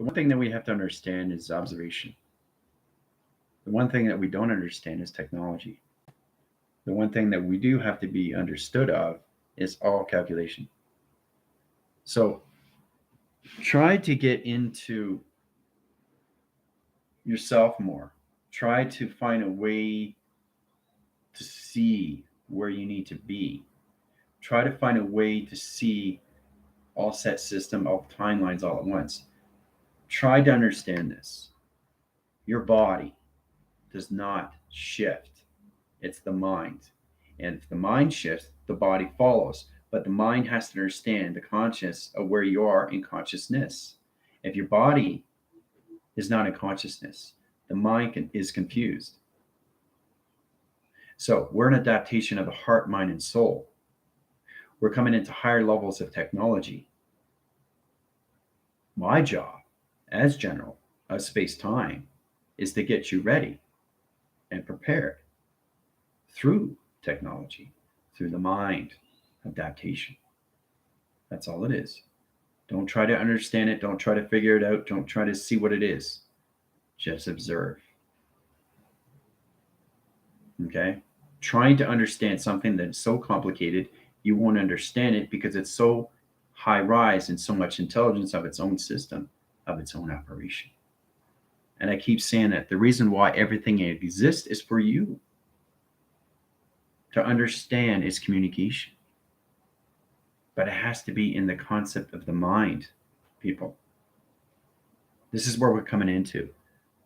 The one thing that we have to understand is observation. The one thing that we don't understand is technology. The one thing that we do have to be understood of is all calculation. So try to get into yourself more. Try to find a way to see where you need to be. Try to find a way to see all set system, all timelines all at once. Try to understand this. Your body does not shift. It's the mind. And if the mind shifts, the body follows. But the mind has to understand the conscious of where you are in consciousness. If your body is not in consciousness, the mind is confused. So we're an adaptation of the heart, mind, and soul. We're coming into higher levels of technology. My job as general of space-time is to get you ready and prepared through technology, through the mind adaptation. That's all it is. Don't try to understand it. Don't try to figure it out. Don't try to see what it is. Just observe. Okay? Trying to understand something that's so complicated, you won't understand it because it's so high rise and so much intelligence of its own system, of its own operation. And I keep saying that the reason why everything exists is for you to understand its communication. But it has to be in the concept of the mind, people. This is where we're coming into.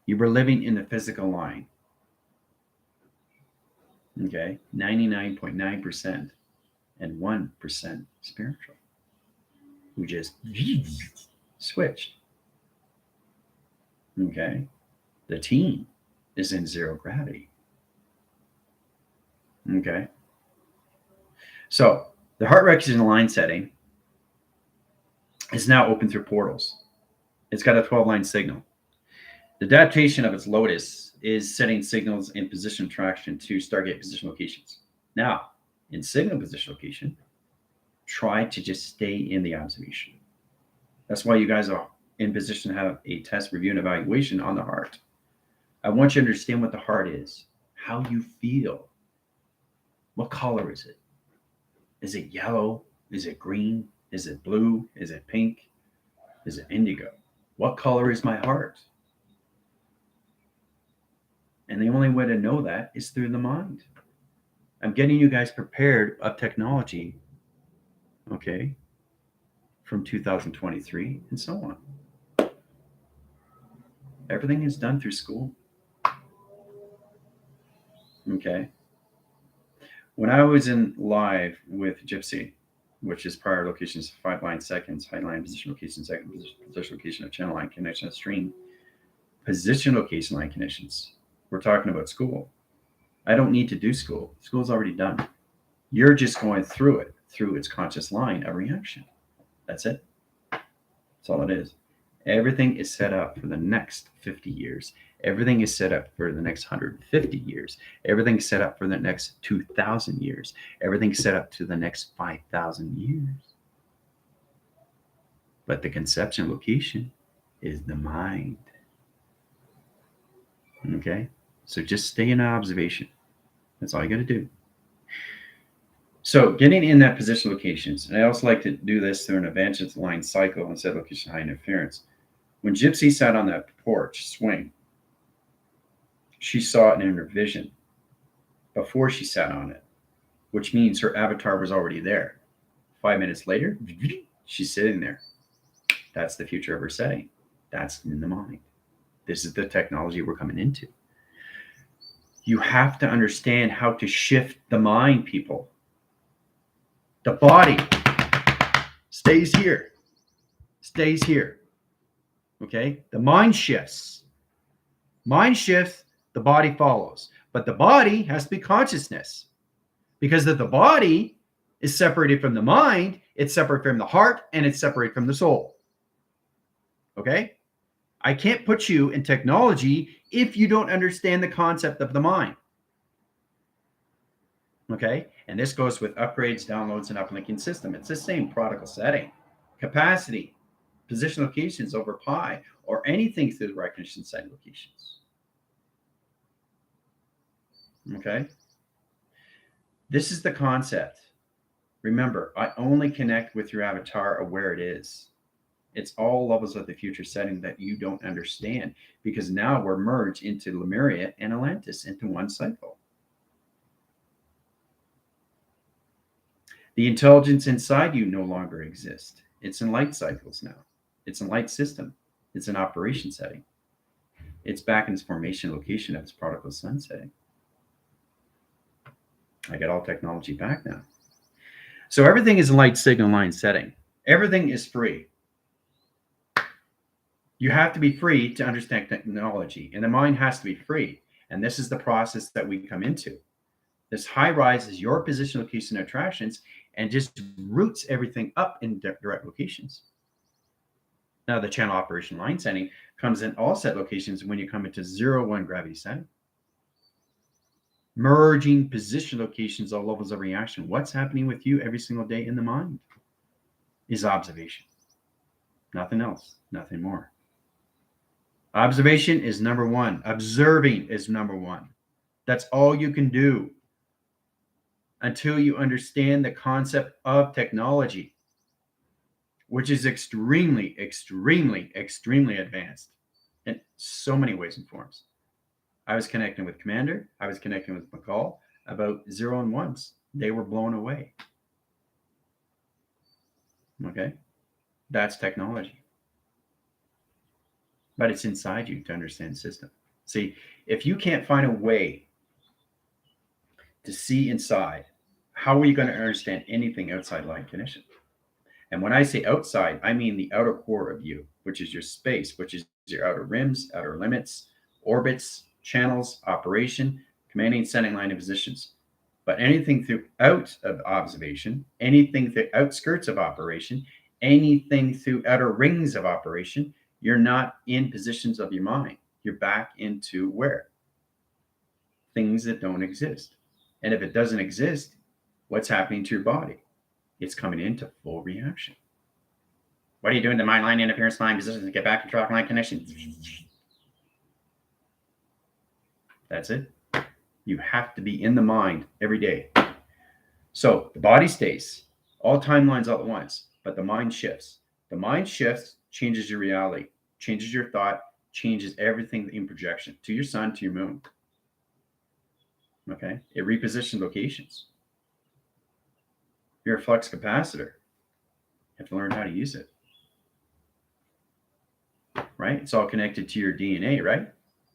You were living in the physical line. Okay? 99.9% and 1% spiritual. We just switched. Okay? The team is in zero gravity. Okay? So, the heart recognition line setting is now open through portals. It's got a 12-line signal. The adaptation of its lotus is setting signals in position traction to Stargate position locations. Now, in signal position location, try to just stay in the observation. That's why you guys are in position to have a test, review, and evaluation on the heart. I want you to understand what the heart is, how you feel. What color is it? Is it yellow? Is it green? Is it blue? Is it pink? Is it indigo? What color is my heart? And the only way to know that is through the mind. I'm getting you guys prepared of technology, okay, from 2023 and so on. Everything is done through school. Okay. When I was in live with Gypsy, which is prior locations, 5 line seconds, high line position location, second position location of channel line connection of stream, position location line connections. We're talking about school. I don't need to do school. School's already done. You're just going through it, through its conscious line of reaction. That's it. That's all it is. Everything is set up for the next 50 years. Everything is set up for the next 150 years. Everything's set up for the next 2,000 years. Everything's set up to the next 5,000 years. But the conception location is the mind. Okay? So just stay in observation. That's all you got to do. So getting in that position locations, and I also like to do this through an advanced line cycle instead of location high interference. When Gypsy sat on that porch swing, she saw it in her vision before she sat on it, which means her avatar was already there. 5 minutes later, she's sitting there. That's the future of her setting. That's in the mind. This is the technology we're coming into. You have to understand how to shift the mind, people. The body stays here. Stays here. Okay? The mind shifts. Mind shifts, the body follows. But the body has to be consciousness. Because if the body is separated from the mind, it's separate from the heart, and it's separate from the soul. Okay? I can't put you in technology if you don't understand the concept of the mind. Okay? And this goes with upgrades, downloads, and uplinking system. It's the same protocol setting. Capacity, position locations over pi, or anything through the recognition setting locations. Okay? This is the concept. Remember, I only connect with your avatar of where it is. It's all levels of the future setting that you don't understand, because now we're merged into Lemuria and Atlantis into one cycle. The intelligence inside you no longer exists. It's in light cycles now. It's in light system. It's an operation setting. It's back in its formation location of its prodigal sun setting. I got all technology back now. So everything is a light signal line setting. Everything is free. You have to be free to understand technology, and the mind has to be free. And this is the process that we come into. This high rise is your position, location, attractions, and just roots everything up in direct locations. Now, the channel operation line setting comes in all set locations when you come into 0, 1 gravity setting. Merging position locations, all levels of reaction. What's happening with you every single day in the mind is observation. Nothing else, nothing more. Observation is number one. Observing is number one. That's all you can do until you understand the concept of technology, which is extremely, extremely, extremely advanced in so many ways and forms. I was connecting with Commander. I was connecting with McCall about 0 and 1s. They were blown away. Okay? That's technology. But it's inside you to understand the system. See, if you can't find a way to see inside, how are you going to understand anything outside light condition? And when I say outside, I mean the outer core of you, which is your space, which is your outer rims, outer limits, orbits, channels, operation, commanding, setting line, and positions. But anything throughout of observation, anything through outskirts of operation, anything through outer rings of operation, you're not in positions of your mind. You're back into where? Things that don't exist. And if it doesn't exist, what's happening to your body? It's coming into full reaction. What are you doing? The mind line, interference line, positions to get back to track line connection. That's it. You have to be in the mind every day. So the body stays, all timelines all at once, but the mind shifts. The mind shifts, changes your reality, changes your thought, changes everything in projection to your sun, to your moon. Okay? It repositions locations. You're a flux capacitor. You have to learn how to use it. Right? It's all connected to your DNA, right?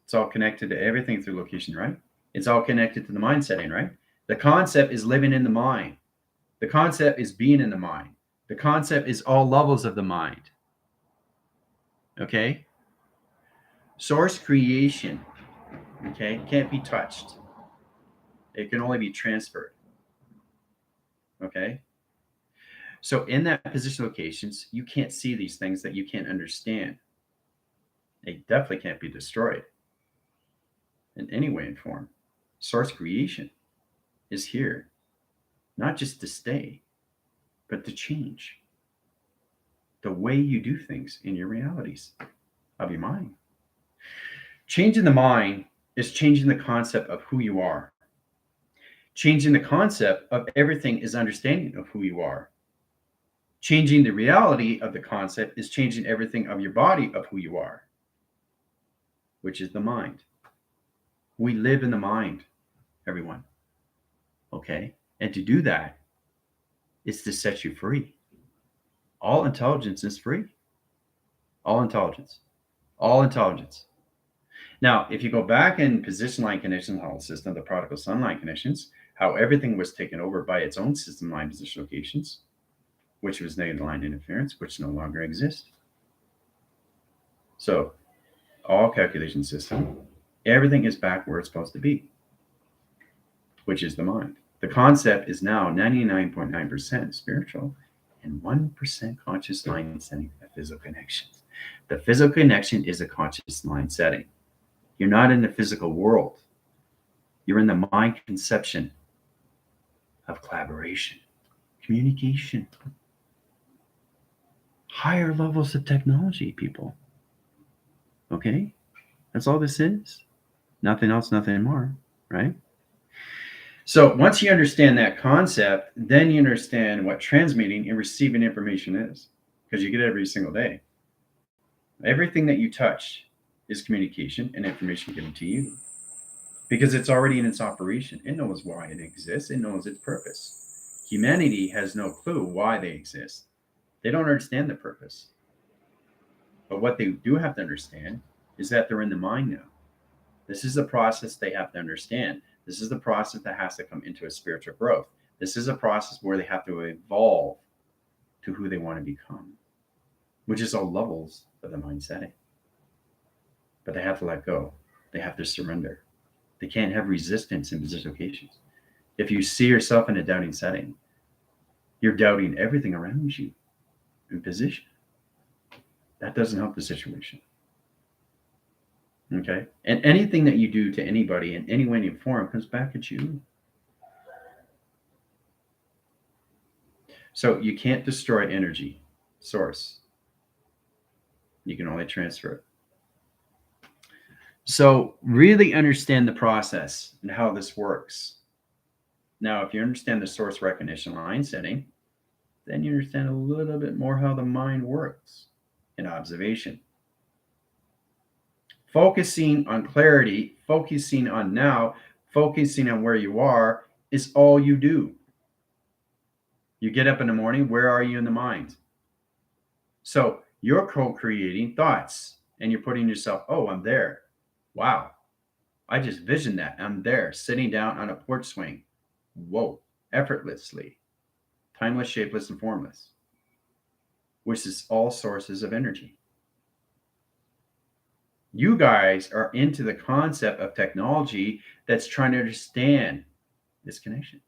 It's all connected to everything through location, right? It's all connected to the mind setting, right? The concept is living in the mind. The concept is being in the mind. The concept is all levels of the mind. Okay? Source creation, okay, can't be touched. It can only be transferred. Okay? So in that position locations, you can't see these things that you can't understand. They definitely can't be destroyed in any way and form. Source creation is here, not just to stay, but to change the way you do things in your realities of your mind. Changing the mind is changing the concept of who you are. Changing the concept of everything is understanding of who you are. Changing the reality of the concept is changing everything of your body of who you are, which is the mind. We live in the mind, everyone. Okay? And to do that is to set you free. All intelligence is free. All intelligence. All intelligence. Now, if you go back in position line conditions, the whole system, the prodigal sun line conditions, how everything was taken over by its own system line position locations, which was negative line interference, which no longer exists. So, all calculation system, everything is back where it's supposed to be, which is the mind. The concept is now 99.9% spiritual and 1% conscious line setting of physical connections. The physical connection is a conscious line setting. You're not in the physical world. You're in the mind conception of collaboration, communication, higher levels of technology, people. Okay? That's all this is. Nothing else, nothing more, right? So once you understand that concept, then you understand what transmitting and receiving information is, because you get it every single day. Everything that you touch is communication and information given to you, because it's already in its operation. It knows why it exists. It knows its purpose. Humanity has no clue why they exist. They don't understand the purpose. But what they do have to understand is that they're in the mind now. This is the process they have to understand. This is the process that has to come into a spiritual growth. This is a process where they have to evolve to who they want to become, which is all levels of the mind setting. But they have to let go. They have to surrender. They can't have resistance in position locations. If you see yourself in a doubting setting, you're doubting everything around you in position. That doesn't help the situation. Okay? And anything that you do to anybody in any way, any form comes back at you. So you can't destroy energy source. You can only transfer it. So really understand the process and how this works. Now, if you understand the source recognition line setting, then you understand a little bit more how the mind works in observation. Focusing on clarity, focusing on now, focusing on where you are is all you do. You get up in the morning, where are you in the mind? So you're co-creating thoughts and you're putting yourself, oh, I'm there. Wow. I just visioned that. I'm there sitting down on a porch swing. Whoa. Effortlessly. Timeless, shapeless, and formless. Which is all sources of energy. You guys are into the concept of technology that's trying to understand this connection.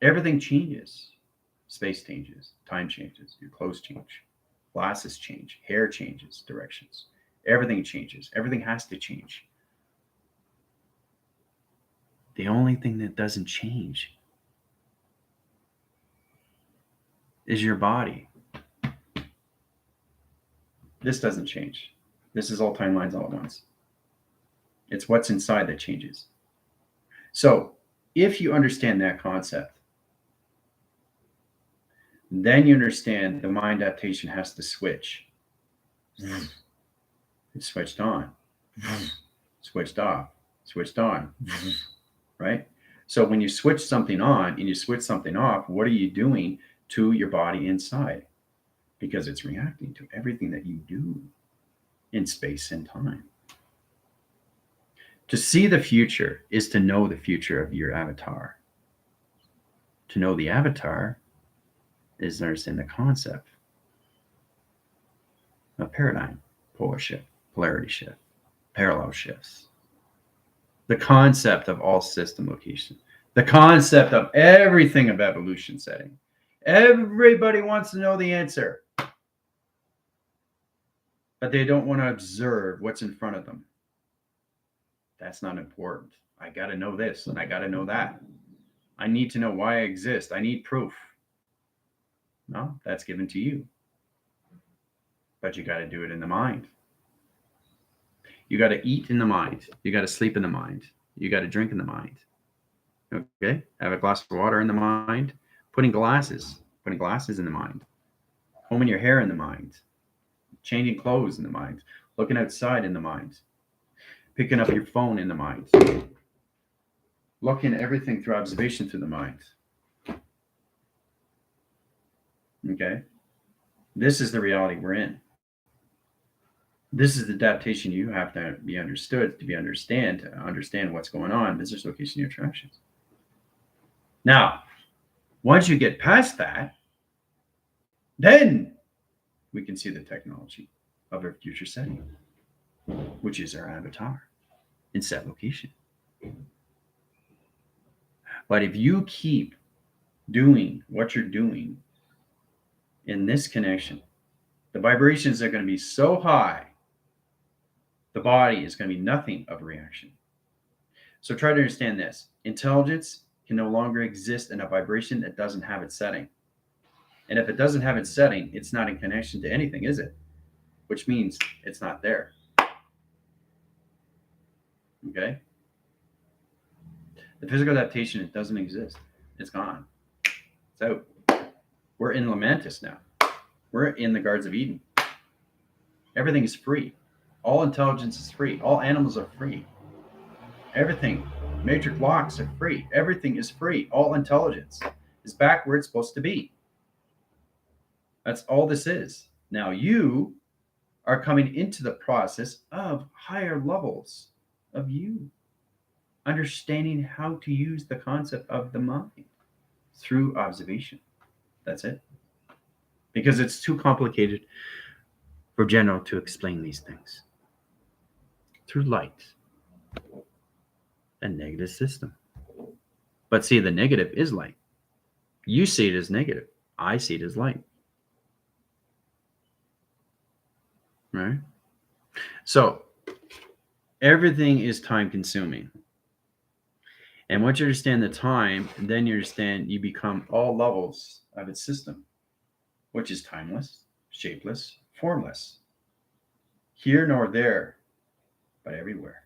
Everything changes. Space changes. Time changes. Your clothes change. Glasses change. Hair changes. Directions. Everything changes. Everything has to change. The only thing that doesn't change is your body. This doesn't change. This is all timelines all at once. It's what's inside that changes. So if you understand that concept, then you understand the mind adaptation has to switch. It's switched on, switched off, switched on, right? So when you switch something on and you switch something off, what are you doing to your body inside? Because it's reacting to everything that you do in space and time. To see the future is to know the future of your avatar. To know the avatar is to understand the concept of paradigm, polar shift, polarity shift, parallel shifts. The concept of all system location. The concept of everything of evolution setting. Everybody wants to know the answer, but they don't want to observe what's in front of them. That's not important. I got to know this and I got to know that. I need to know why I exist. I need proof. No, that's given to you. But you got to do it in the mind. You got to eat in the mind. You got to sleep in the mind. You got to drink in the mind. Okay? Have a glass of water in the mind. Putting glasses in the mind. Combing your hair in the mind. Changing clothes in the mind. Looking outside in the mind. Picking up your phone in the mind. Looking at everything through observation through the mind. Okay? This is the reality we're in. This is the adaptation you have to be understood to understand what's going on, business location, your attractions. Now, once you get past that, then we can see the technology of our future setting, which is our avatar in set location. But if you keep doing what you're doing in this connection, the vibrations are going to be so high, the body is going to be nothing of a reaction. So try to understand this. Intelligence can no longer exist in a vibration that doesn't have its setting. And if it doesn't have its setting, it's not in connection to anything, is it? Which means it's not there. Okay? The physical adaptation, it doesn't exist. It's gone. It's out. We're in Lamentus now. We're in the Gardens of Eden. Everything is free. All intelligence is free. All animals are free. Everything. Matrix locks are free. Everything is free. All intelligence is back where it's supposed to be. That's all this is. Now you are coming into the process of higher levels of you, understanding how to use the concept of the mind through observation. That's it. Because it's too complicated for general to explain these things. Through light, a negative system. But see, the negative is light. You see it as negative. I see it as light. Right? So everything is time consuming. And once you understand the time, then you understand you become all levels of its system, which is timeless, shapeless, formless. Here nor there, but everywhere.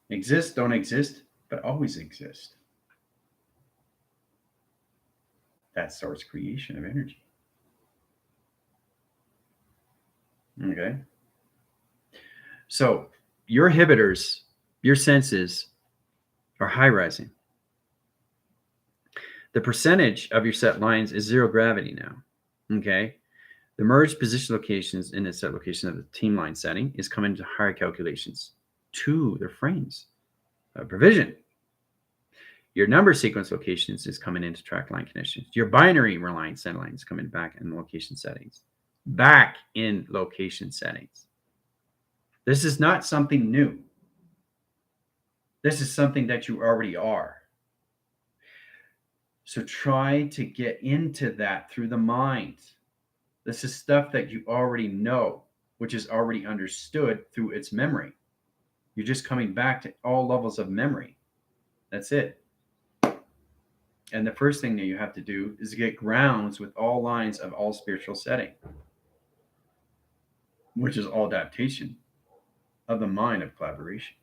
Exist, don't exist, but always exist. That's source creation of energy. Okay. So your inhibitors, your senses are high rising. The percentage of your set lines is zero gravity now. Okay. The merged position locations in the set location of the team line setting is coming to higher calculations to their frames of provision. Your number sequence locations is coming into track line connections. Your binary line center line is coming back in location settings. Back in location settings. This is not something new. This is something that you already are. So try to get into that through the mind. This is stuff that you already know, which is already understood through its memory. You're just coming back to all levels of memory. That's it. And the first thing that you have to do is get grounds with all lines of all spiritual setting, which is all adaptation of the mind of collaboration.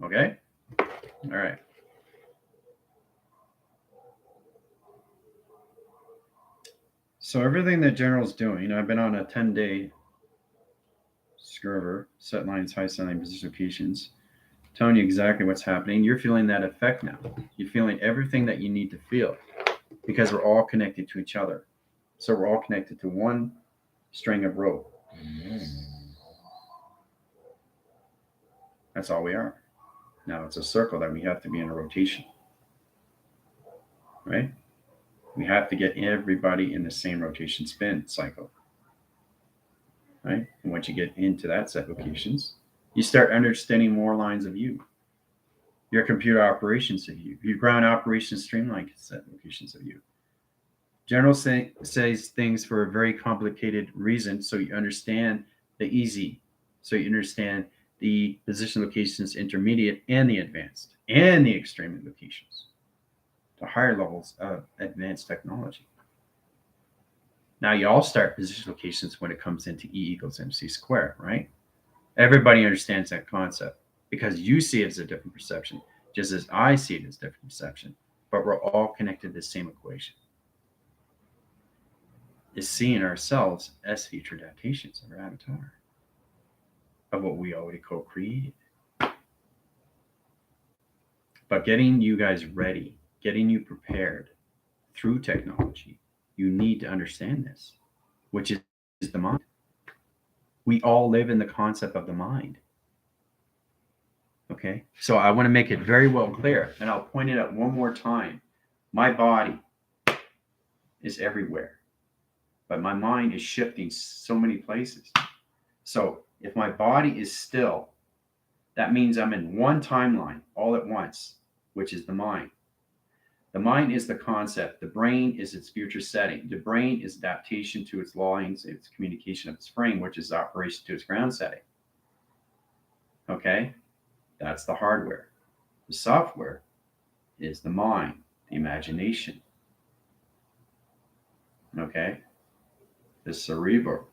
Okay? All right. So everything that General's doing, I've been on a 10-day Scurver, set lines, high set line position locations, telling you exactly what's happening. You're feeling that effect now. You're feeling everything that you need to feel because we're all connected to each other. So we're all connected to one string of rope. That's all we are. Now it's a circle that we have to be in a rotation. Right? We have to get everybody in the same rotation spin cycle. Right? And once you get into that set locations, you start understanding more lines of you. Your computer operations of you. Your ground operations streamline set locations of you. General says things for a very complicated reason, so you understand the easy, so you understand the position locations, intermediate, and the advanced, and the extreme locations, to higher levels of advanced technology. Now you all start position locations when it comes into E equals MC squared, right? Everybody understands that concept because you see it as a different perception, just as I see it as different perception, but we're all connected to the same equation. Is seeing ourselves as future adaptations of our avatar, of what we already co-created. But getting you guys ready, getting you prepared through technology, you need to understand this, which is the mind. We all live in the concept of the mind. Okay, so I want to make it very well clear, and I'll point it out one more time. My body is everywhere, but my mind is shifting so many places. So if my body is still, that means I'm in one timeline all at once, which is the mind. The mind is the concept. The brain is its future setting. The brain is adaptation to its lines, its communication of its frame, which is operation to its ground setting. Okay? That's the hardware. The software is the mind, the imagination. Okay? The cerebral,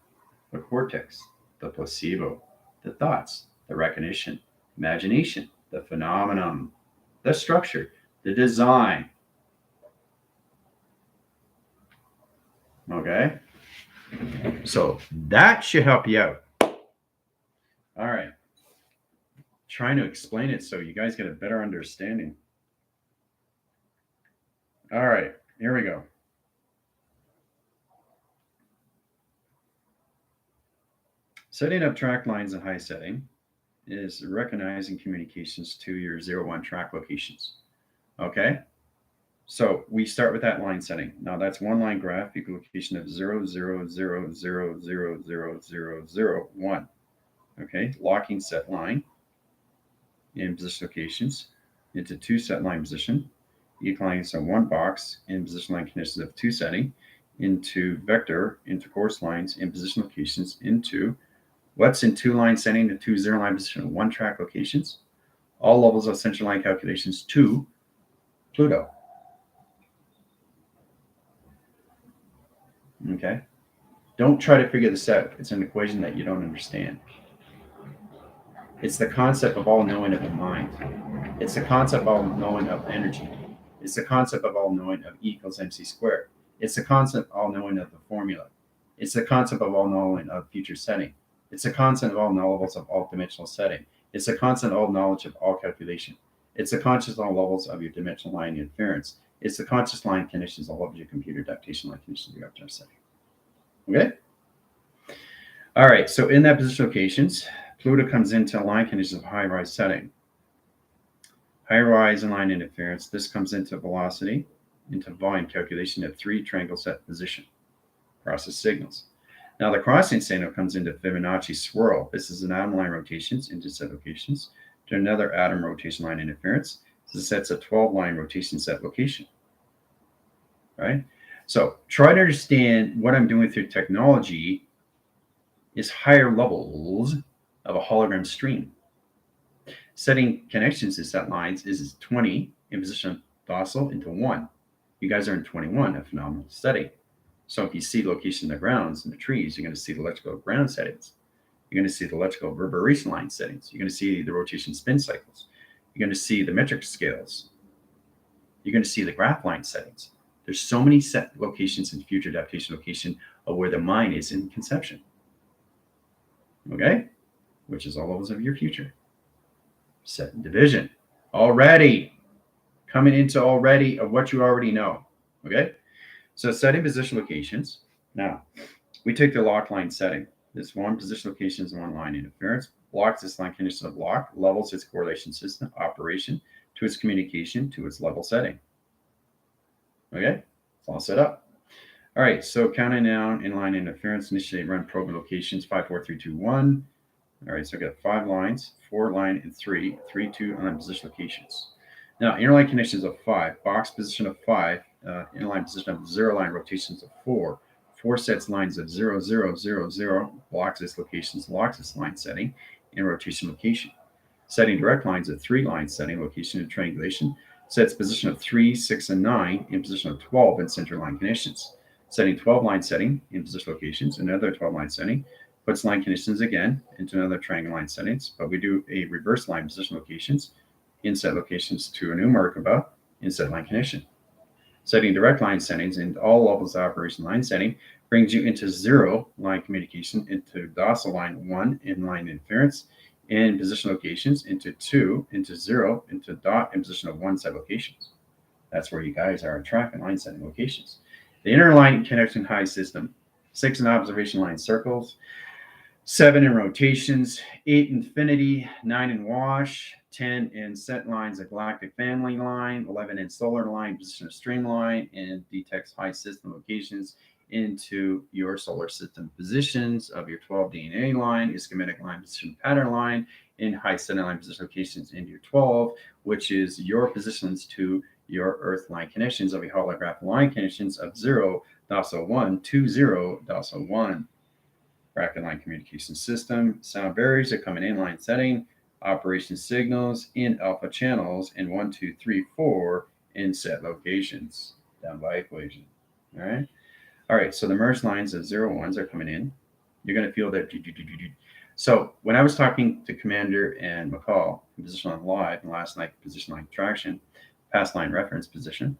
the cortex, the placebo, the thoughts, the recognition, imagination, the phenomenon, the structure, the design. Okay? So that should help you out. All right. Trying to explain it so you guys get a better understanding. All right, here we go. Setting up track lines in high setting is recognizing communications to your 0, 1 track locations. Okay? So we start with that line setting. Now that's one line graph, equal location of 0, 0, 0, 0, 0, 0, 0, 0, 1. Okay, locking set line in position locations into 2 set line position, equaling some 1 box in position line conditions of 2 setting, into vector, into course lines in position locations, into what's in 2 line setting to 2 0 line position, 1 track locations, all levels of central line calculations to Pluto. Okay? Don't try to figure this out. It's an equation that you don't understand. It's the concept of all knowing of the mind. It's the concept of all knowing of energy. It's the concept of all knowing of E equals mc squared. It's the concept of all knowing of the formula. It's the concept of all knowing of future setting. It's the concept of all levels of all dimensional setting. It's the concept of all knowledge of all calculation. It's the conscious all levels of your dimensional line inference. It's the conscious line conditions all of your computer adaptation line conditions of your uptime setting. Okay? All right, so in that position locations, Pluto comes into line conditions of high rise setting. High rise and line interference, this comes into velocity, into volume calculation at 3 triangle set position. Process signals. Now the crossing signal comes into Fibonacci swirl. This is an atom line rotations into set locations to another atom rotation line interference. This sets a 12 line rotation set location. Right? So try to understand what I'm doing through technology is higher levels of a hologram stream. Setting connections to set lines is 20 in position docile into 1. You guys are in 21, a phenomenal setting. So if you see location of the grounds and the trees, you're going to see the electrical ground settings. You're going to see the electrical reverberation line settings. You're going to see the rotation spin cycles. You're going to see the metric scales. You're going to see the graph line settings. There's so many set locations in future adaptation location of where the mind is in conception. Okay? Which is all levels of your future. Set and division. Already. Coming into already of what you already know. Okay? So setting position locations. Now, we take the lock line setting. This 1 position locations and 1 line interference. Blocks this line condition of lock, levels its correlation system operation to its communication to its level setting. Okay? It's all set up. All right, so counting down inline interference, initiate run probe locations 5, 4, 3, 2, 1. All right, so I've got 5 lines, 4 line and 3, 3, 2 on position locations. Now, interline conditions of 5, box position of 5, inline position of 0 line rotations of 4, 4 sets lines of 0, 0, 0, 0, blocks its locations, locks its line setting, and rotation location. Setting direct lines of 3 line setting, location, and triangulation, sets position of 3, 6, and 9 in position of 12 in center line conditions. Setting 12 line setting in position locations, another 12 line setting, puts line conditions again into another triangle line settings, but we do a reverse line position locations, inset locations to a new Merkaba, inset line condition. Setting direct line settings in all levels of operation line setting brings you into 0 line communication, into docile line 1 in line interference, in position locations, into 2, into 0, into dot in position of 1 set locations. That's where you guys are at track and line setting locations. The inner line connection high system, 6 in observation line circles, 7 in rotations, 8 infinity, 9 in wash, 10 in set lines of galactic family line, 11 in solar line, position of streamline, and detects high system locations into your solar system positions of your 12 DNA line, your schematic line position pattern line, in high setting line position locations into your 12, which is your positions to your Earth line connections of your holograph line connections of 0, docile 1, 2, 0, docile 1. Bracket line communication system. Sound barriers are coming in line setting. Operation signals in alpha channels in 1, 2, 3, 4 in set locations. Down by equation. All right. All right. So the merge lines of 0, 1s are coming in. You're going to feel that So when I was talking to Commander and McCall in position line live and last night position line traction, past line reference position,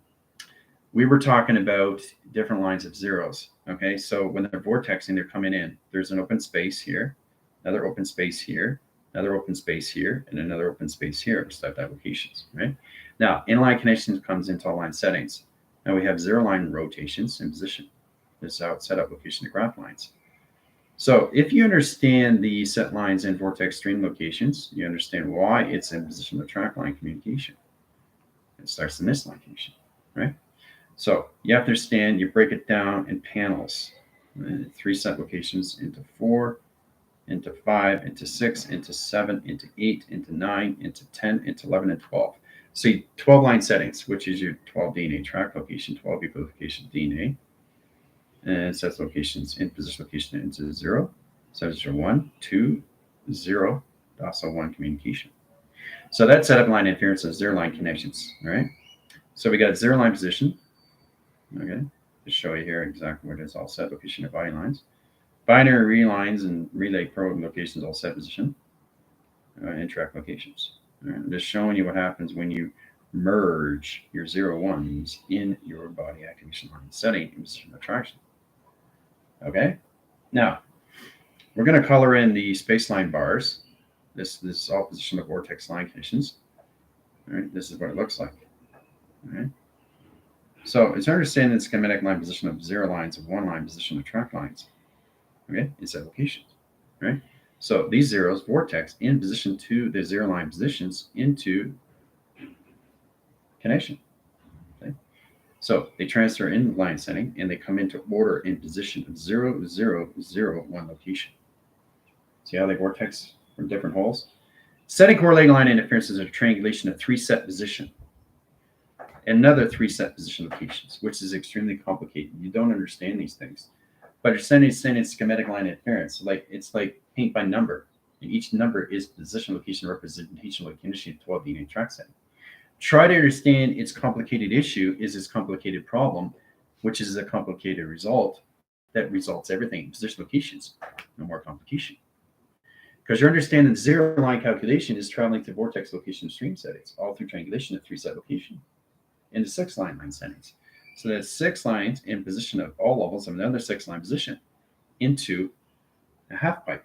we were talking about different lines of zeros. Okay, so when they're vortexing, they're coming in. There's an open space here, another open space here, another open space here, and another open space here, step applications, right? Now, inline connections comes into all line settings. Now we have zero line rotations in position. This is how it's set up location to graph lines. So if you understand the set lines and vortex stream locations, you understand why it's in position of track line communication. It starts the misline connection, right? So you have to understand, you break it down in panels, 3 set locations into 4, into 5, into 6, into 7, into 8, into 9, into 10, into 11, and 12. So 12 line settings, which is your 12 DNA track location, 12 equivocation DNA. And it sets locations in position location into 0, sets 1, 2, 0, also 1 communication. So that setup line interference is 0 line connections, right? So we got 0 line position. Okay, to show you here exactly where it is all set, location of body lines. Binary relines and relay probe locations all set position, and track locations. Right, I'm just showing you what happens when you merge your 0 1s in your body activation line setting in position of traction. Okay, now we're going to color in the space line bars. This is all position of vortex line conditions. All right, this is what it looks like. All right. So it's understanding the schematic line position of 0 lines of 1 line position of track lines. Okay, in set locations. Right. So these zeros vortex in position to the 0 line positions into connection. Okay. So they transfer in line setting and they come into order in position of 0, 0, 0, 1 location. See how they vortex from different holes? Setting correlating line interference is a triangulation of 3 set position. Another 3 set position locations, which is extremely complicated. You don't understand these things. But you're sending schematic line interference. It's like paint by number. And each number is position location representation of condition 12 DNA track setting. Try to understand its complicated issue is its complicated problem, which is a complicated result that results everything in position locations. No more complication. Because you're understanding the 0 line calculation is traveling to vortex location stream settings, all through triangulation at 3 set location into 6 line settings. So that's 6 lines in position of all levels of another 6 line position into a half pipe,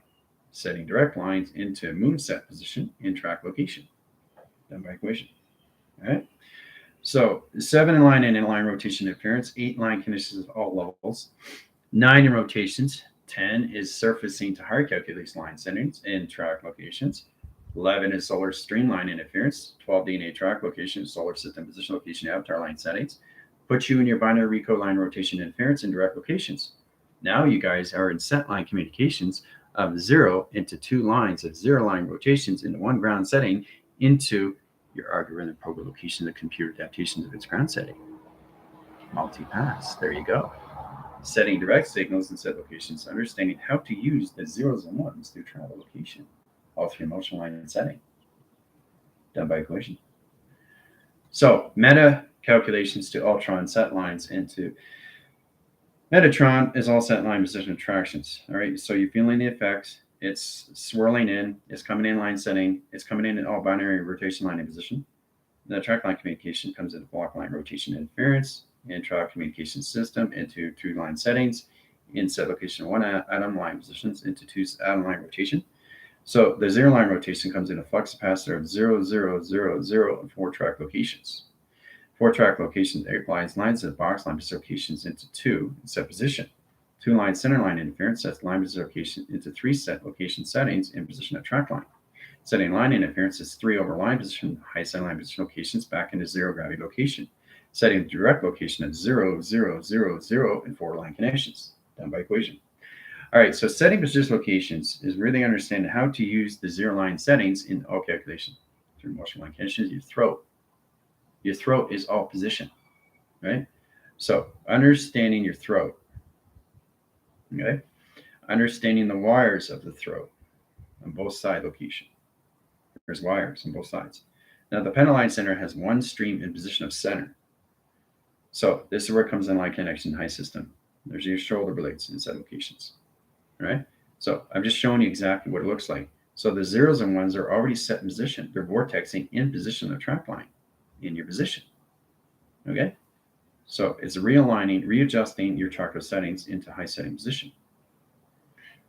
setting direct lines into moon set position in track location. Done by equation. All right. So 7 in line and in line rotation interference, 8 line conditions of all levels, 9 in rotations, 10 is surfacing to higher calculated line settings in track locations. 11 is solar streamline interference. 12 DNA track location, solar system position location, avatar line settings. Put you in your binary RICO line rotation interference in direct locations. Now you guys are in set line communications of 0 into 2 lines of 0 line rotations into 1 ground setting into your algorithm program location, the computer adaptations of its ground setting. Multi-pass. There you go. Setting direct signals in set locations, understanding how to use the 0s and 1s through travel location, all through emotional line and setting. Done by equation. So meta calculations to Ultron set lines into Metatron is all set line position attractions. All right. So you're feeling the effects. It's swirling in. It's coming in line setting. It's coming in all binary rotation line in position. The track line communication comes into block line rotation interference and track communication system into 2 line settings in set location 1 atom line positions into 2 atom line rotation. So the 0 line rotation comes in a flux capacitor of 0, 0, 0, 0 and 4 track locations. 4 track locations, 8 lines of box line locations into 2 in set position. 2 line center line interference sets line location into 3 set location settings in position of track line. Setting line interference is 3 over line position, high center line position locations back into 0 gravity location. Setting direct location at 0, 0, 0, 0 and 4 line connections. Done by equation. All right, so setting position locations is really understanding how to use the 0 line settings in all calculation. Through motion line connections, your throat. Your throat is all position, right? So understanding your throat, okay? Understanding the wires of the throat on both side location. There's wires on both sides. Now the Pentaline center has 1 stream in position of center. So this is where it comes in line connection high system. There's your shoulder blades in set locations, right? So I'm just showing you exactly what it looks like. So the zeros and ones are already set in position. They're vortexing in position of the track line in your position. Okay? So it's realigning, readjusting your chakra settings into high setting position.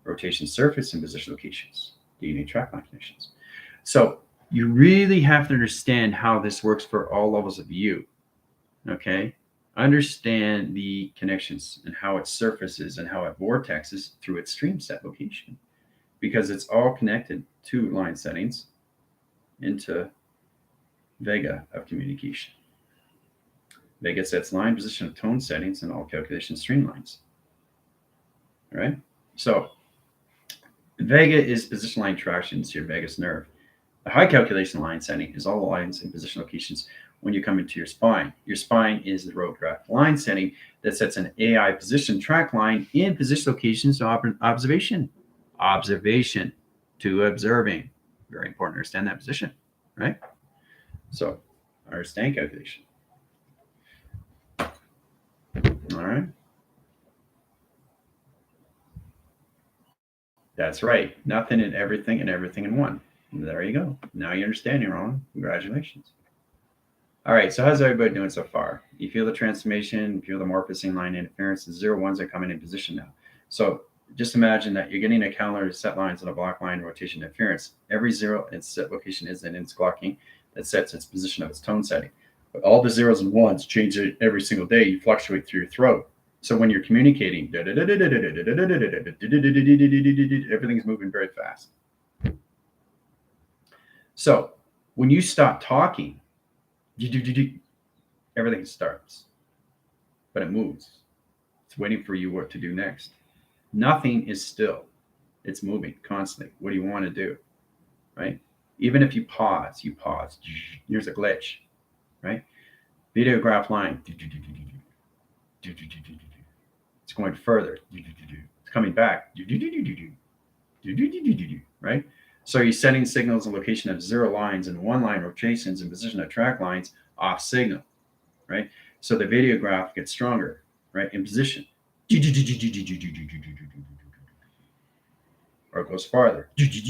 Rotation surface and position locations. DNA track line connections. So you really have to understand how this works for all levels of you. Okay? Understand the connections and how it surfaces and how it vortexes through its stream set location, because it's all connected to line settings into Vega of communication. Vega sets line, position, of tone settings, and all calculation streamlines. All right? So Vega is position line traction to your vagus nerve. The high calculation line setting is all the lines and position locations when you come into your spine. Your spine is the road graph line setting that sets an AI position track line in position locations of observation. Observation to observing. Very important to understand that position, right? So, understand calculation. All right. That's right. Nothing and everything in one. And there you go. Now you understand your own. Congratulations. All right, so how's everybody doing so far? You feel the transformation, you feel the morphosing line interference, the 0 1s are coming in position now. So just imagine that you're getting a calendar set lines and a block line rotation interference. Every 0 in its set location is in its clocking that sets its position of its tone setting. But all the 0s and 1s change every single day. You fluctuate through your throat. So when you're communicating, everything's moving very fast. So when you stop talking, everything starts, but it moves. It's waiting for you what to do next. Nothing is still. It's moving constantly. What do you want to do? Right? Even if you pause, There's a glitch, right? Video graph line. It's going further. It's coming back. Right? So you're setting signals and location of 0 lines and 1 line rotations and position of track lines off signal, right? So the video graph gets stronger, right? In position. Or it goes farther. Keeps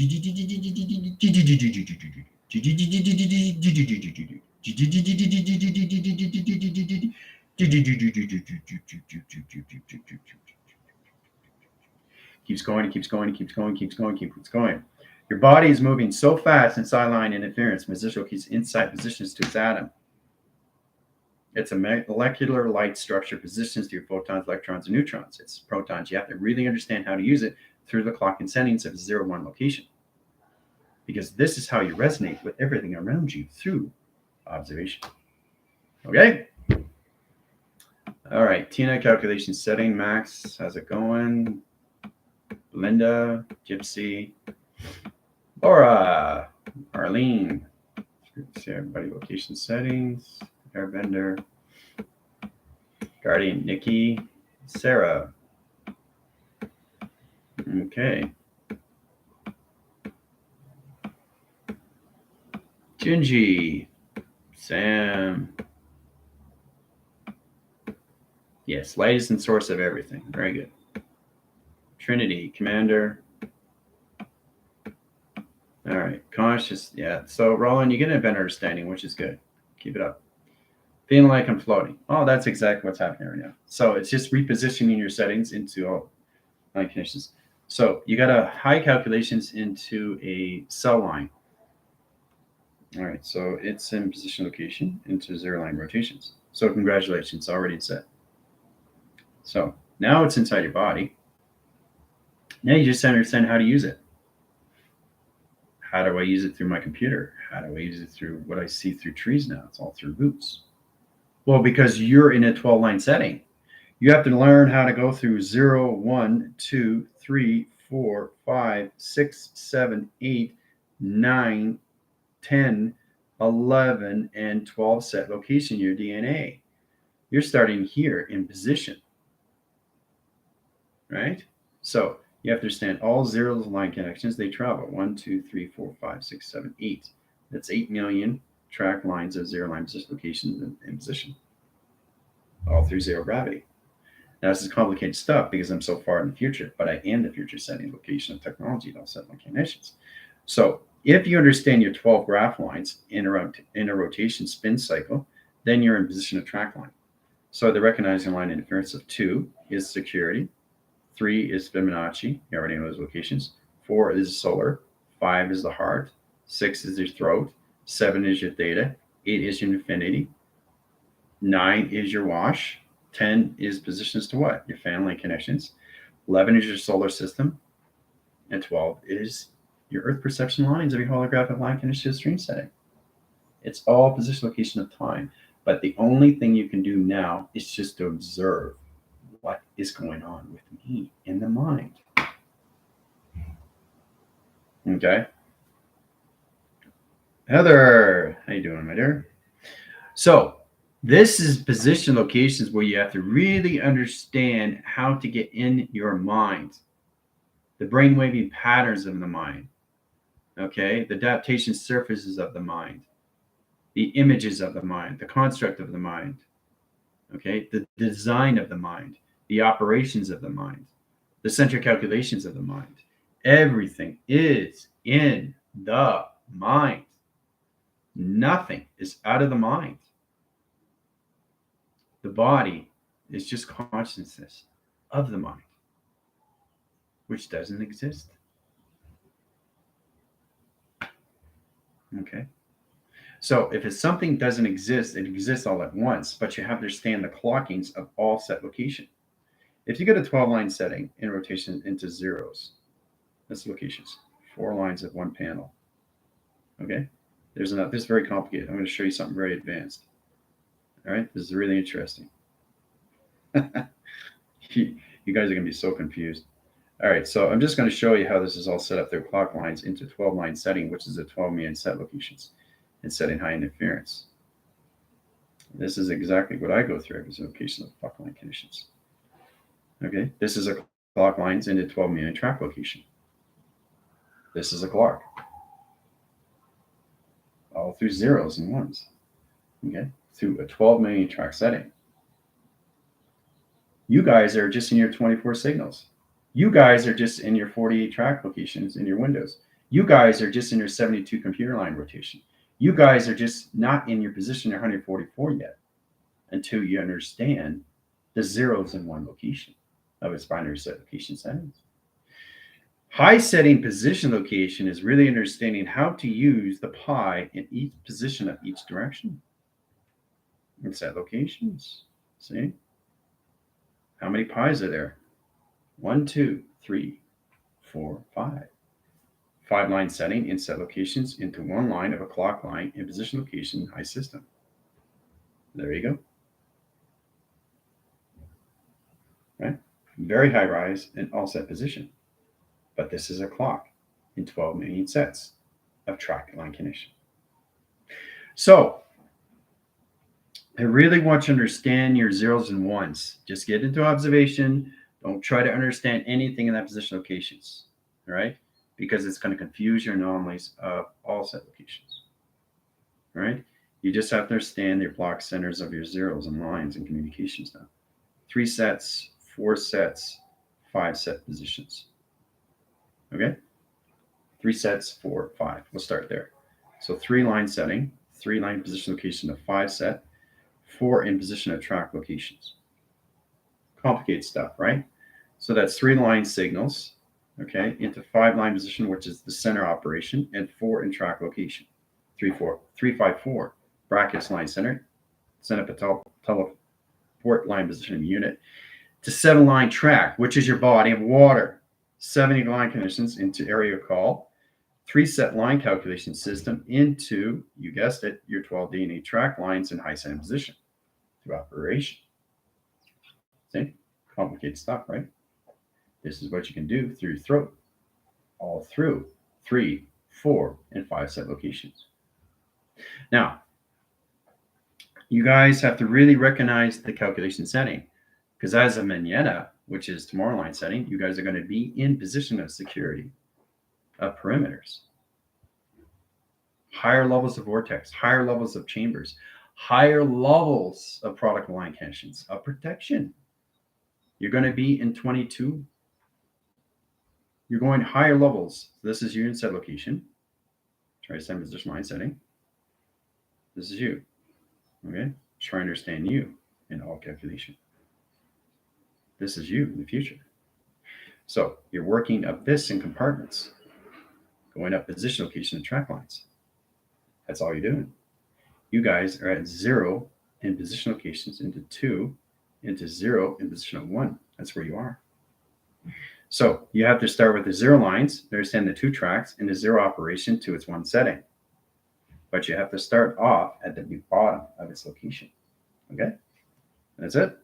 going, keeps going, keeps going, keeps going, keeps going. Your body is moving so fast inside line interference, positional keys inside positions to its atom. It's a molecular light structure positions to your photons, electrons, and neutrons. It's protons. You have to really understand how to use it through the clock and settings of 0 1 location, because this is how you resonate with everything around you through observation. Okay? All right. Tina, calculation setting. Max, how's it going? Linda, Gypsy, Laura, Arlene. See everybody, location settings, Airbender, Guardian, Nikki, Sarah. Okay. Gingy, Sam. Yes, light is the source of everything. Very good. Trinity, Commander. All right, conscious. Yeah. So, Roland, you get a better understanding, which is good. Keep it up. Feeling like I'm floating. Oh, that's exactly what's happening right now. So it's just repositioning your settings into all line conditions. So you got a high calculations into a cell line. All right, so it's in position location into 0 line rotations. So congratulations, already set. So now it's inside your body. Now you just understand how to use it. How do I use it through my computer? How do I use it through what I see through trees now? It's all through roots. Well, because you're in a 12 line setting, you have to learn how to go through 0, 1, 2, 3, 4, 5, 6, 7, 8, 9, 10, 11, and 12 set location your DNA. You're starting here in position, right? So you have to understand all 0 line connections. They travel 1, 2, 3, 4, 5, 6, 7, 8. That's 8 million track lines of 0 line position locations in position, all through 0 gravity. Now, this is complicated stuff because I'm so far in the future, but I am the future setting location of technology and all set line conditions. So if you understand your 12 graph lines in a rotation spin cycle, then you're in position of track line. So the recognizing line interference of 2 is security, 3 is Fibonacci, you already know those locations, 4 is solar, 5 is the heart, 6 is your throat, 7 is your theta, 8 is your infinity, 9 is your wash, 10 is positions to what? Your fan line connections, 11 is your solar system, and 12 is your earth perception lines of your holographic line condition stream setting. It's all position location of time. But the only thing you can do now is just to observe what is going on with me in the mind. Okay. Heather, how you doing, my dear? So this is position locations where you have to really understand how to get in your mind, the brainwaving patterns of the mind. Okay, the adaptation surfaces of the mind, the images of the mind, the construct of the mind. Okay, the design of the mind, the operations of the mind, the central calculations of the mind. Everything is in the mind. Nothing is out of the mind. The body is just consciousness of the mind, which doesn't exist. Okay. So if it's something doesn't exist, it exists all at once, but you have to understand the clockings of all set location. If you get a 12 line setting in rotation into zeros, that's locations, 4 lines of one panel. Okay. There's enough. This is very complicated. I'm going to show you something very advanced. All right. This is really interesting. You guys are going to be so confused. All right. So I'm just going to show you how this is all set up. Their clock lines into 12 line setting, which is a 12 million set locations and setting high interference. This is exactly what I go through as a location of clock line conditions. Okay. This is a clock lines into 12 million track location. This is a clock. All through zeros and ones. Okay. Through a 12 million track setting. You guys are just in your 24 signals. You guys are just in your 48 track locations in your windows. You guys are just in your 72 computer line rotation. You guys are just not in your position 144 yet until you understand the zeros in one location of its binary set location settings. High setting position location is really understanding how to use the pi in each position of each direction. And set locations. See? How many pi's are there? 1, 2, 3, 4, 5. 5 line setting in set locations into 1 line of a clock line in position location high system. There you go. Right? Very high rise and all set position. But this is a clock in 12 million sets of track line condition. So I really want you to understand your zeros and ones. Just get into observation. Don't try to understand anything in that position locations. All right? Because it's going to confuse your anomalies of all set locations. All right? You just have to understand your block centers of your zeros and lines and communications now. 3 sets, 4 sets, 5 set positions. Okay? 3 sets, 4, 5. We'll start there. So 3 line setting, 3 line position location of 5 set, 4 in position of track locations. Complicated stuff, right? So that's 3 line signals, okay, into 5 line position, which is the center operation, and 4 in track location. 3, 4, 3, 5, 4, brackets line center, center teleport line position unit, to 7 line track, which is your body of water. 70 line conditions into area call, 3 set line calculation system into, you guessed it, your 12 DNA track lines in high setting position through operation. See? Complicated stuff, right? This is what you can do through throat, all through 3, 4, and 5 set locations. Now, you guys have to really recognize the calculation setting, because as a Manetta, which is tomorrow line setting, you guys are going to be in position of security, of perimeters, higher levels of vortex, higher levels of chambers, higher levels of product line conditions, of protection. You're going to be in 22. You're going higher levels. This is your inset location. Try to send position line setting. This is you. Okay? Try to understand you in all calculation. This is you in the future. So you're working up this in compartments, going up position location and track lines. That's all you're doing. You guys are at 0 in position locations, into 2, into 0 in position of 1. That's where you are. So you have to start with the 0 lines, understand the 2 tracks, and the 0 operation to its 1 setting. But you have to start off at the bottom of its location. Okay? That's it.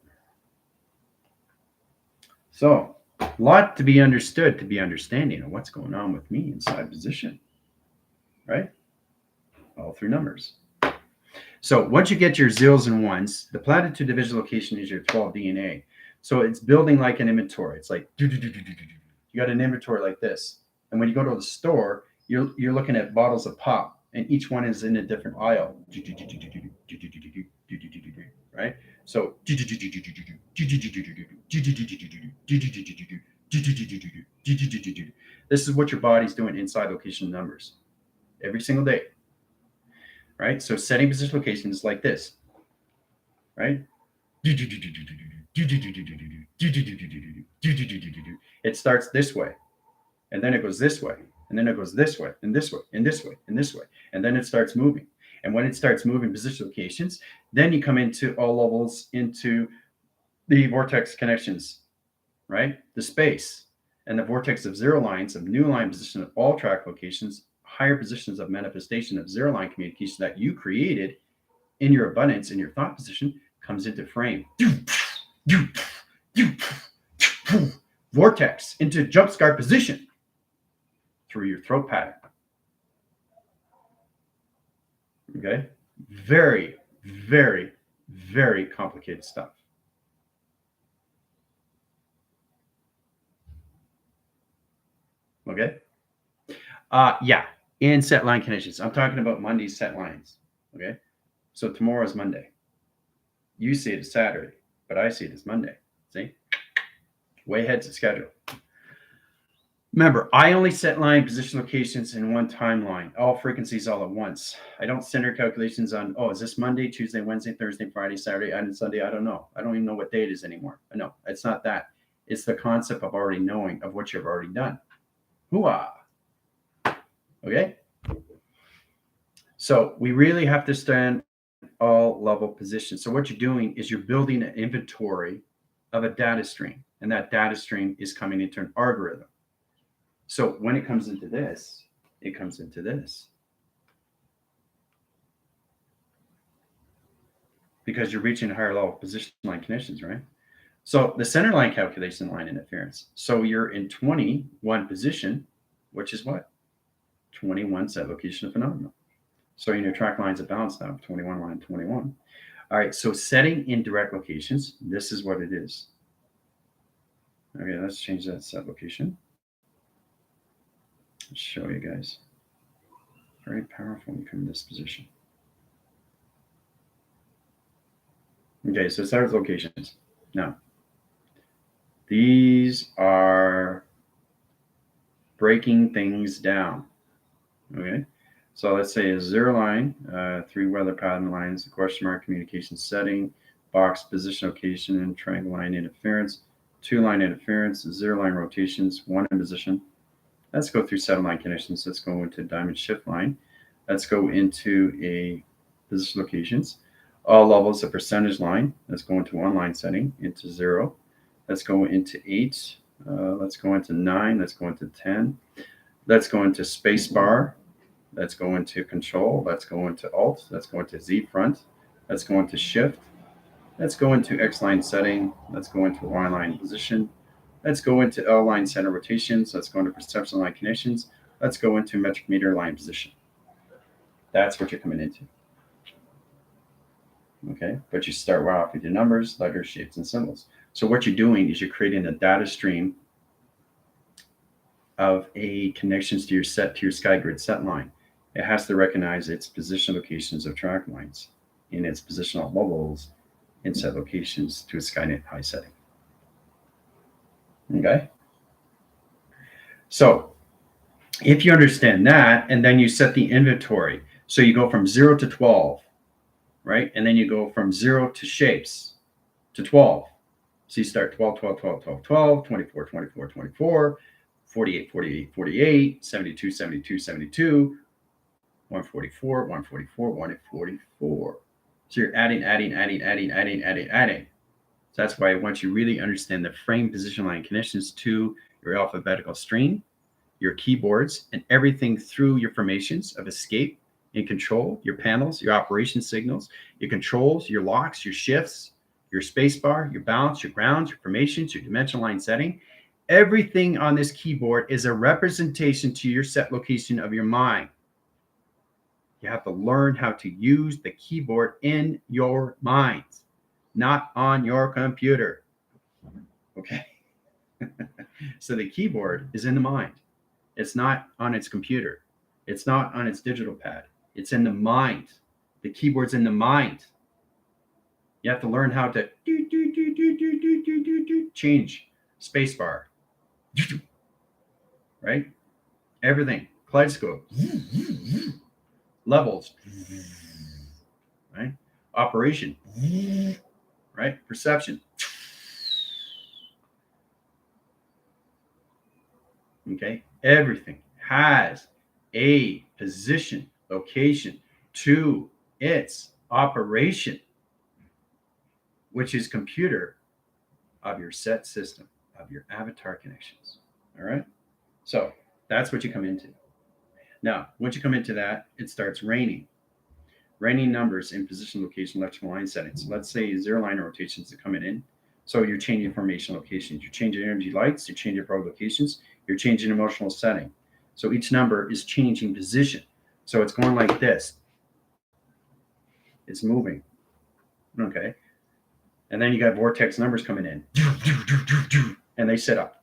So a lot to be understood, to be understanding of what's going on with me inside position. Right? All through numbers. So once you get your 0s and 1s, the platitude division location is your 12 DNA. So it's building like an inventory. It's like you got an inventory like this. And when you go to the store, you're looking at bottles of pop, and each one is in a different aisle. Right? So this is what your body's doing inside location numbers every single day. Right? So setting position location is like this. Right? It starts this way, and then it goes this way, and then it goes this way, and this way, and this way, and this way, and then it starts moving. And when it starts moving position locations, then you come into all levels, into the vortex connections, right? The space and the vortex of 0 lines of new line position of all track locations, higher positions of manifestation of 0 line communication that you created in your abundance, in your thought position, comes into frame. Vortex into jump start position through your throat pattern. Okay? Very, very, very complicated stuff. Okay? Yeah, in set line conditions. I'm talking about Monday's set lines. Okay? So tomorrow's Monday. You see it as Saturday, but I see it as Monday. See? Way ahead to schedule. Remember, I only set line position locations in one timeline, all frequencies all at once. I don't center calculations on, oh, is this Monday, Tuesday, Wednesday, Thursday, Friday, Saturday, and Sunday? I don't know. I don't even know what day it is anymore. No, it's not that. It's the concept of already knowing of what you've already done. Hooah. Okay? So we really have to stand all level positions. So what you're doing is you're building an inventory of a data stream, and that data stream is coming into an algorithm. So when it comes into this, it comes into this. Because you're reaching higher level position line conditions, right? So the center line calculation line interference. So you're in 21 position, which is what? 21 set location of phenomena. So your track lines are balanced now, 21 line, 21. All right, so setting in direct locations, this is what it is. Okay, let's change that set location. Let's show you guys. Very powerful when you come in this position. Okay, so set locations. Now, these are breaking things down. Okay, so let's say a 0 line, 3 weather pattern lines, question mark communication setting, box position location, and triangle line interference, 2 line interference, 0 line rotations, 1 in position. Let's go through 7 line conditions. Let's go into diamond shift line. Let's go into a position locations. All levels of percentage line. Let's go into 1 line setting, into 0. Let's go into 8. Let's go into 9. Let's go into 10. Let's go into space bar. Let's go into control. Let's go into alt. Let's go into Z front. Let's go into shift. Let's go into X line setting. Let's go into Y line position. Let's go into L line center rotations. Let's go into perception line connections. Let's go into metric meter line position. That's what you're coming into. Okay, but you start off with your numbers, letters, shapes, and symbols. So what you're doing is you're creating a data stream of a connections to your sky grid set line. It has to recognize its position locations of track lines in its positional levels in set locations to a Skynet high setting. Okay. So if you understand that, and then you set the inventory, so you go from 0 to 12, right? And then you go from 0 to shapes to 12. So you start 12, 12, 12, 12, 12, 24, 24, 24, 48, 48, 48, 72, 72, 72, 144, 144, 144. So you're adding, adding, adding, adding, adding, adding, adding. So that's why once you really understand the frame position line connections to your alphabetical string, your keyboards, and everything through your formations of escape and control, your panels, your operation signals, your controls, your locks, your shifts, your spacebar, your balance, your grounds, your formations, your dimension line setting. Everything on this keyboard is a representation to your set location of your mind. You have to learn how to use the keyboard in your mind, not on your computer. Okay. So the keyboard is in the mind. It's not on its computer. It's not on its digital pad. It's in the mind. The keyboard's in the mind. You have to learn how to change spacebar, right? Everything. Kaleidoscope, levels, right? Operation, right? Perception. Okay. Everything has a position, location to its operation, which is computer of your set system, of your avatar connections. All right. So that's what you come into. Now, once you come into that, it starts raining. Raining numbers in position, location, electrical line settings. Let's say zero line rotations are coming in. So you're changing formation locations, you're changing energy lights, you're changing probe locations, you're changing emotional setting. So each number is changing position. So it's going like this. It's moving. Okay. And then you got vortex numbers coming in. And they set up.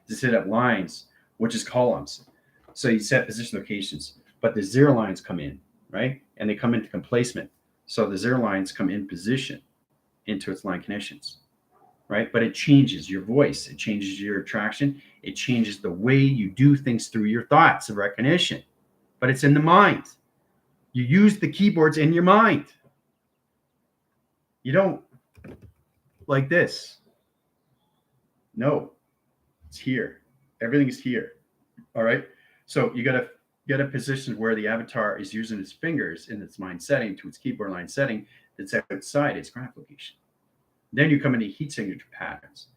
They set up lines, which is columns. So you set position locations. But the zero lines come in, right? And they come into complacement. So the zero lines come in position into its line connections, right? But it changes your voice, it changes your attraction, it changes the way you do things through your thoughts of recognition. But it's in the mind. You use the keyboards in your mind. You don't like this. No, it's here. Everything's here. All right. So you got to get a position where the avatar is using its fingers in its mind setting to its keyboard line setting that's outside its graph location. Then you come into heat signature patterns.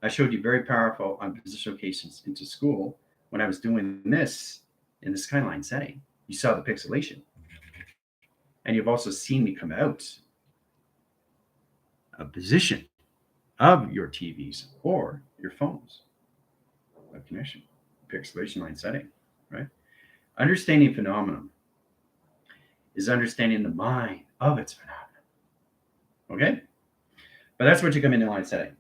I showed you very powerful on position locations into school when I was doing this in the skyline setting. You saw the pixelation. And you've also seen me come out of position of your TVs or your phones of connection, pixelation line setting, right? Understanding phenomenon is understanding the mind of its phenomenon. Okay? But that's what you come into line setting.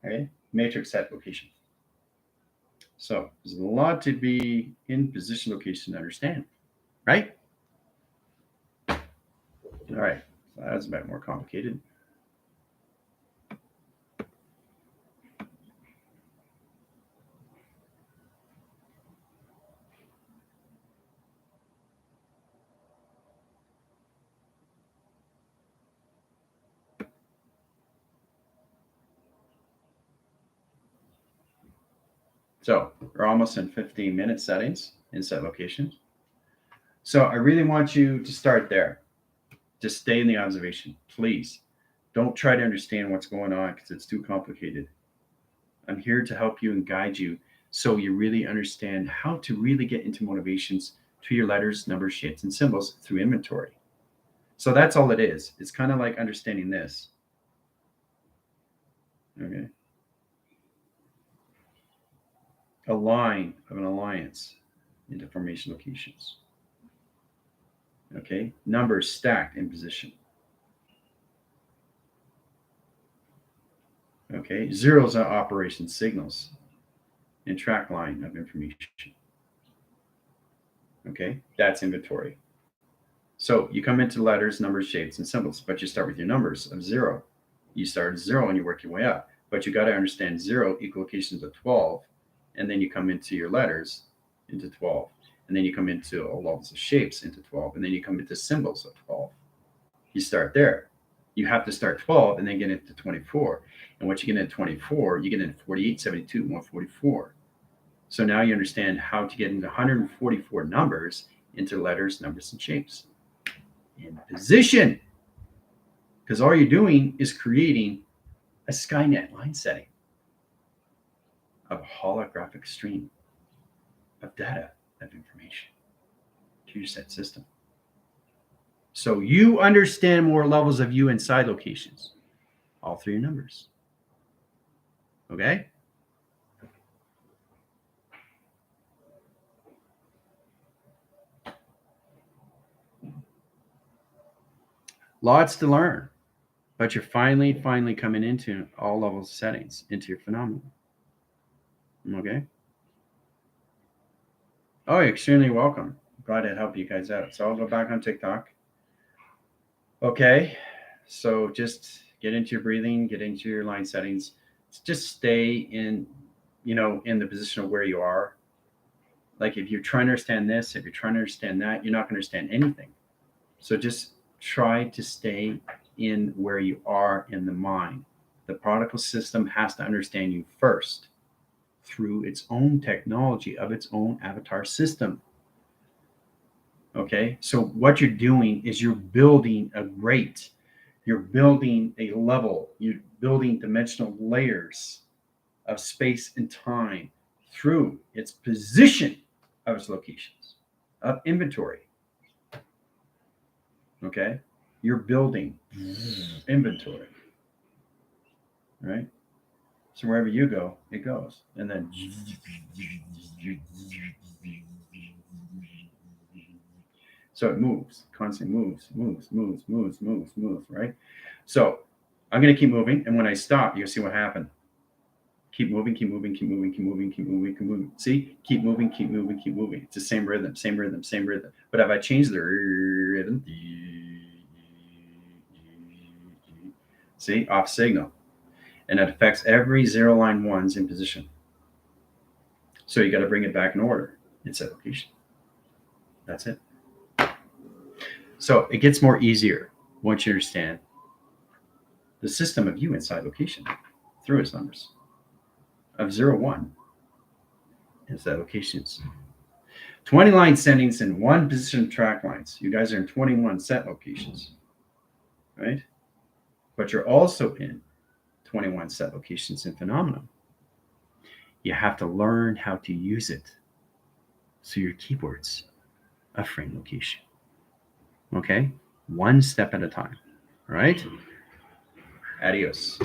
Okay? Matrix set location. So there's a lot to be in position location to understand, right? All right. So that's a bit more complicated. So we're almost in 15-minute settings in set locations. So I really want you to start there. Just stay in the observation, please. Don't try to understand what's going on because it's too complicated. I'm here to help you and guide you so you really understand how to really get into motivations to your letters, numbers, shapes, and symbols through inventory. So that's all it is. It's kind of like understanding this. Okay. A line of an alliance into formation locations. Okay. Numbers stacked in position. Okay. Zeros are operation signals in track line of information. Okay. That's inventory. So you come into letters, numbers, shapes, and symbols, but you start with your numbers of 0 You start at 0 and you work your way up. But you got to understand 0 equilocations of 12, and then you come into your letters into 12, and then you come into all levels of shapes into 12, and then you come into symbols of 12. You start there. You have to start 12 and then get into 24. And once you get into 24, you get into 48, 72, 144. So now you understand how to get into 144 numbers into letters, numbers, and shapes. In position. Because all you're doing is creating a Skynet line setting of a holographic stream of data, of information to your set system. So you understand more levels of you inside locations, all through your numbers. Okay? Lots to learn, but you're finally coming into all levels of settings, into your phenomenon. Okay? Oh, you're extremely welcome. Glad to help you guys out. So I'll go back on TikTok. Okay, so just get into your breathing, get into your line settings. Just stay in, in the position of where you are. Like if you're trying to understand this, if you're trying to understand that, you're not going to understand anything. So just try to stay in where you are in the mind. The particle system has to understand you first through its own technology of its own avatar system. Okay, so what you're doing is you're building you're building a level, you're building dimensional layers of space and time through its position of its locations, of inventory. Okay, you're building inventory, right? So wherever you go, it goes. And then so it moves, constantly moves, right? So I'm going to keep moving. And when I stop, you'll see what happened. Keep moving. See, keep moving. It's the same rhythm. But if I change the rhythm, see, off signal. And it affects every 0 line ones in position. So you got to bring it back in order in set location. That's it. So it gets more easier once you understand the system of you inside location through its numbers of 0, 1 inside locations. 20 line settings in 1 position track lines. You guys are in 21 set locations, right? But you're also in 21 set locations in phenomenon. You have to learn how to use it. So your keywords of frame location. Okay? One step at a time. All right? Adios.